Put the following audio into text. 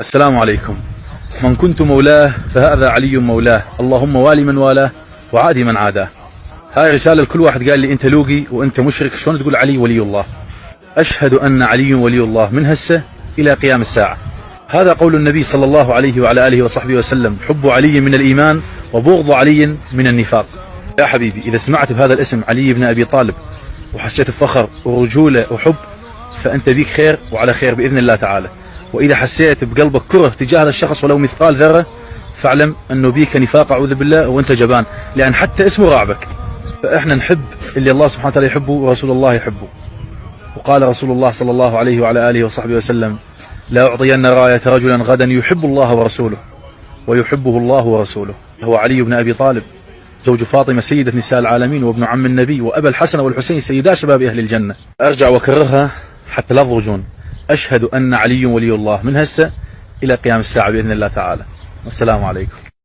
السلام عليكم. من كنت مولاه فهذا علي مولاه، اللهم والي من والاه وعادي من عاداه. هاي رسالة لكل واحد قال لي أنت لوقي وأنت مشرك، شلون تقول علي ولي الله؟ أشهد أن علي ولي الله من هسه إلى قيام الساعة. هذا قول النبي صلى الله عليه وعلى آله وصحبه وسلم: حب علي من الإيمان وبغض علي من النفاق. يا حبيبي، إذا سمعت بهذا الاسم علي بن أبي طالب وحسيت بفخر ورجولة وحب، فأنت بيك خير وعلى خير بإذن الله تعالى. وإذا حسيت بقلبك كره تجاه هذا الشخص ولو مثقال ذرة، فاعلم أنه بيك نفاق أعوذ بالله وأنت جبان، لأن حتى اسمه راعبك. فإحنا نحب اللي الله سبحانه وتعالى يحبه ورسول الله يحبه. وقال رسول الله صلى الله عليه وعلى آله وصحبه وسلم: لا أعطين راية رجلا غدا يحب الله ورسوله ويحبه الله ورسوله. هو علي بن أبي طالب، زوج فاطمة سيدة نساء العالمين وابن عم النبي، وأبا الحسن والحسين سيدا شباب أهل الجنة. أرجع وأكررها حتى لا تضجون: أشهد أن علي ولي الله من هسه إلى قيام الساعة بإذن الله تعالى. السلام عليكم.